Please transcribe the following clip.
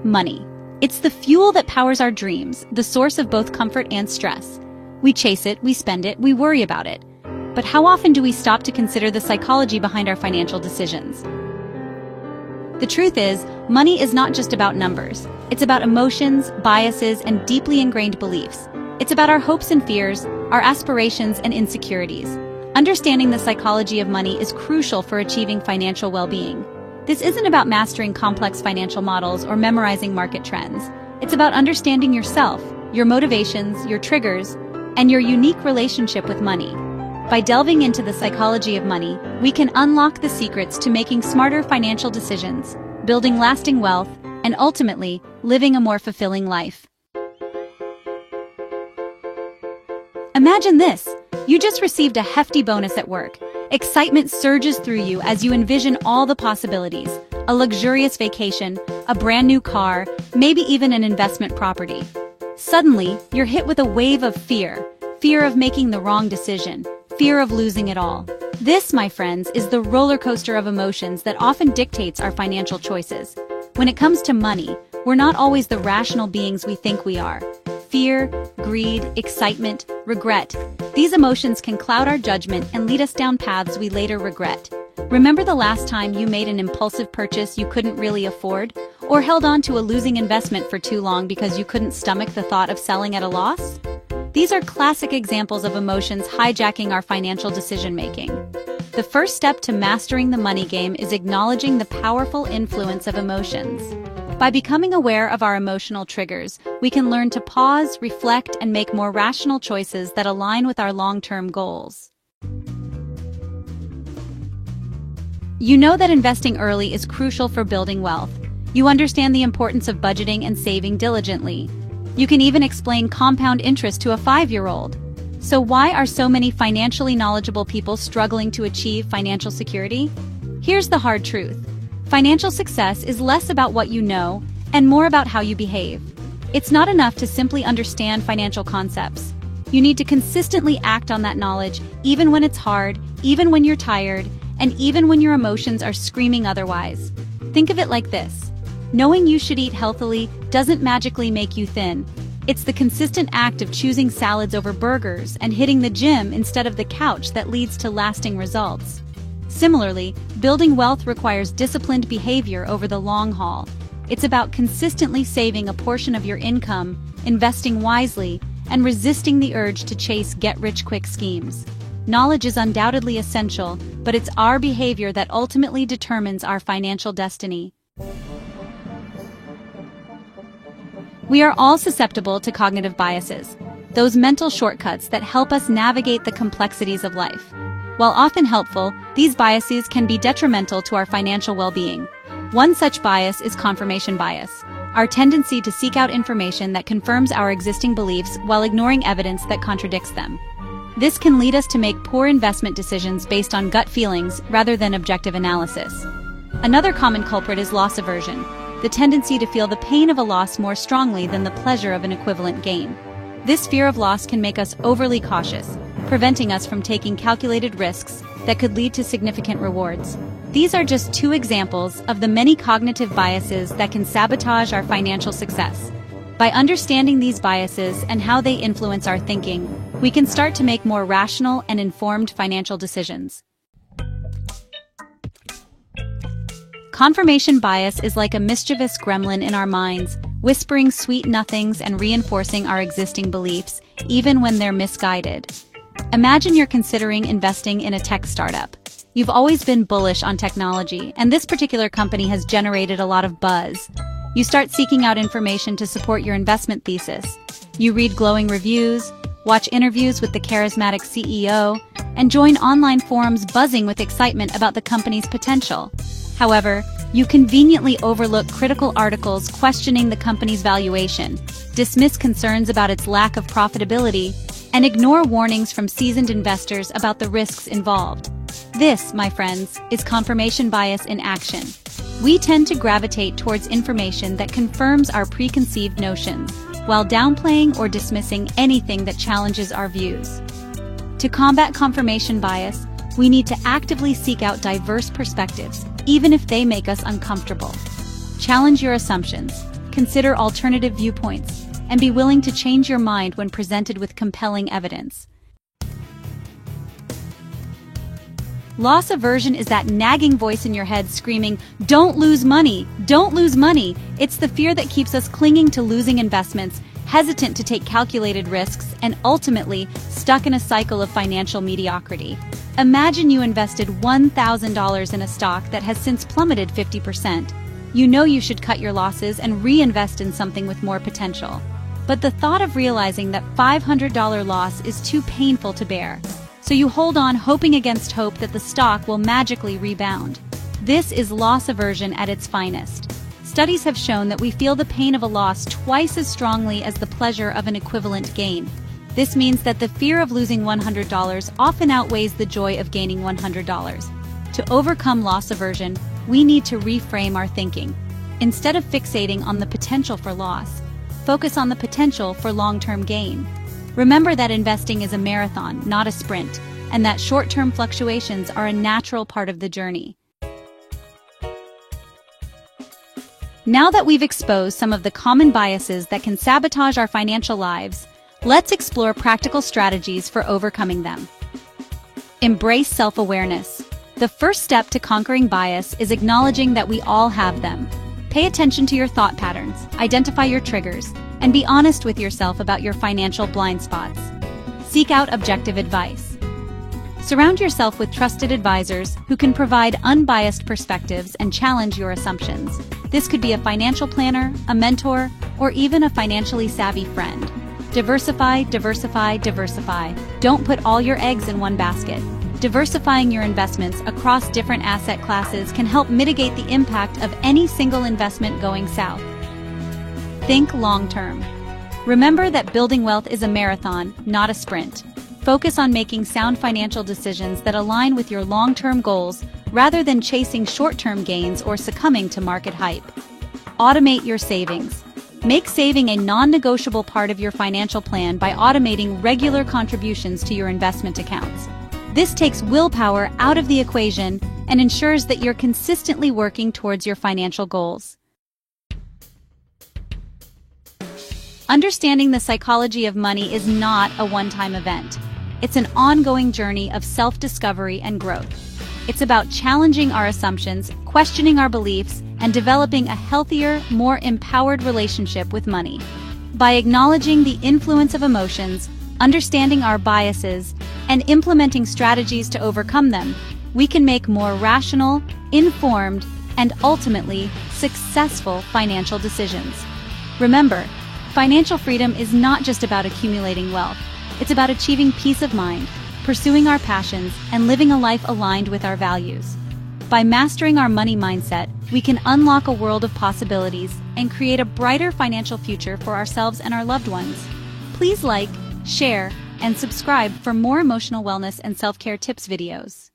Money. It's the fuel that powers our dreams, the source of both comfort and stress. We chase it, we spend it, we worry about it. But how often do we stop to consider the psychology behind our financial decisions? The truth is, money is not just about numbers. It's about emotions, biases, and deeply ingrained beliefs. It's about our hopes and fears, our aspirations and insecurities. Understanding the psychology of money is crucial for achieving financial well-being. This isn't about mastering complex financial models or memorizing market trends. It's about understanding yourself, your motivations, your triggers, and your unique relationship with money. By delving into the psychology of money, we can unlock the secrets to making smarter financial decisions, building lasting wealth, and ultimately, living a more fulfilling life. Imagine this. You just received a hefty bonus at work. Excitement surges through you as you envision all the possibilities. A luxurious vacation, a brand new car, maybe even an investment property. Suddenly, you're hit with a wave of fear. Fear of making the wrong decision. Fear of losing it all. This, my friends, is the roller coaster of emotions that often dictates our financial choices. When it comes to money, we're not always the rational beings we think we are. Fear, greed, excitement, regret. These emotions can cloud our judgment and lead us down paths we later regret. Remember the last time you made an impulsive purchase you couldn't really afford? Or held on to a losing investment for too long because you couldn't stomach the thought of selling at a loss? These are classic examples of emotions hijacking our financial decision-making. The first step to mastering the money game is acknowledging the powerful influence of emotions. By becoming aware of our emotional triggers, we can learn to pause, reflect, and make more rational choices that align with our long-term goals. You know that investing early is crucial for building wealth. You understand the importance of budgeting and saving diligently. You can even explain compound interest to a 5-year-old. So why are so many financially knowledgeable people struggling to achieve financial security? Here's the hard truth. Financial success is less about what you know and more about how you behave. It's not enough to simply understand financial concepts. You need to consistently act on that knowledge, even when it's hard, even when you're tired, and even when your emotions are screaming otherwise. Think of it like this. Knowing you should eat healthily doesn't magically make you thin. It's the consistent act of choosing salads over burgers and hitting the gym instead of the couch that leads to lasting results. Similarly, building wealth requires disciplined behavior over the long haul. It's about consistently saving a portion of your income, investing wisely, and resisting the urge to chase get-rich-quick schemes. Knowledge is undoubtedly essential, but it's our behavior that ultimately determines our financial destiny. We are all susceptible to cognitive biases, those mental shortcuts that help us navigate the complexities of life. While often helpful, these biases can be detrimental to our financial well-being. One such bias is confirmation bias, our tendency to seek out information that confirms our existing beliefs while ignoring evidence that contradicts them. This can lead us to make poor investment decisions based on gut feelings rather than objective analysis. Another common culprit is loss aversion, the tendency to feel the pain of a loss more strongly than the pleasure of an equivalent gain. This fear of loss can make us overly cautious, preventing us from taking calculated risks that could lead to significant rewards. These are just two examples of the many cognitive biases that can sabotage our financial success. By understanding these biases and how they influence our thinking, we can start to make more rational and informed financial decisions. Confirmation bias is like a mischievous gremlin in our minds, whispering sweet nothings and reinforcing our existing beliefs, even when they're misguided. Imagine you're considering investing in a tech startup. You've always been bullish on technology, and this particular company has generated a lot of buzz. You start seeking out information to support your investment thesis. You read glowing reviews, watch interviews with the charismatic CEO, and join online forums buzzing with excitement about the company's potential. However, you conveniently overlook critical articles questioning the company's valuation, dismiss concerns about its lack of profitability, and ignore warnings from seasoned investors about the risks involved. This, my friends, is confirmation bias in action. We tend to gravitate towards information that confirms our preconceived notions, while downplaying or dismissing anything that challenges our views. To combat confirmation bias, we need to actively seek out diverse perspectives, even if they make us uncomfortable. Challenge your assumptions. consider alternative viewpoints, and be willing to change your mind when presented with compelling evidence. Loss aversion is that nagging voice in your head screaming, "Don't lose money! Don't lose money!" It's the fear that keeps us clinging to losing investments, hesitant to take calculated risks, and ultimately stuck in a cycle of financial mediocrity. Imagine you invested $1,000 in a stock that has since plummeted 50%. You know you should cut your losses and reinvest in something with more potential. But the thought of realizing that $500 loss is too painful to bear. So you hold on, hoping against hope that the stock will magically rebound. This is loss aversion at its finest. Studies have shown that we feel the pain of a loss twice as strongly as the pleasure of an equivalent gain. This means that the fear of losing $100 often outweighs the joy of gaining $100. To overcome loss aversion, we need to reframe our thinking. Instead of fixating on the potential for loss, focus on the potential for long-term gain. Remember that investing is a marathon, not a sprint, and that short-term fluctuations are a natural part of the journey. Now that we've exposed some of the common biases that can sabotage our financial lives, let's explore practical strategies for overcoming them. Embrace self-awareness. The first step to conquering bias is acknowledging that we all have them. Pay attention to your thought patterns, identify your triggers, and be honest with yourself about your financial blind spots. Seek out objective advice. Surround yourself with trusted advisors who can provide unbiased perspectives and challenge your assumptions. This could be a financial planner, a mentor, or even a financially savvy friend. Diversify, diversify, diversify. Don't put all your eggs in one basket. Diversifying your investments across different asset classes can help mitigate the impact of any single investment going south. Think long-term. Remember that building wealth is a marathon, not a sprint. Focus on making sound financial decisions that align with your long-term goals rather than chasing short-term gains or succumbing to market hype. Automate your savings. Make saving a non-negotiable part of your financial plan by automating regular contributions to your investment accounts. This takes willpower out of the equation and ensures that you're consistently working towards your financial goals. Understanding the psychology of money is not a one-time event. It's an ongoing journey of self-discovery and growth. It's about challenging our assumptions, questioning our beliefs, and developing a healthier, more empowered relationship with money. By acknowledging the influence of emotions, understanding our biases, and implementing strategies to overcome them, we can make more rational, informed, and ultimately successful financial decisions. Remember, financial freedom is not just about accumulating wealth. It's about achieving peace of mind, pursuing our passions, and living a life aligned with our values. By mastering our money mindset, we can unlock a world of possibilities and create a brighter financial future for ourselves and our loved ones. Please like, share, and subscribe for more emotional wellness and self-care tips videos.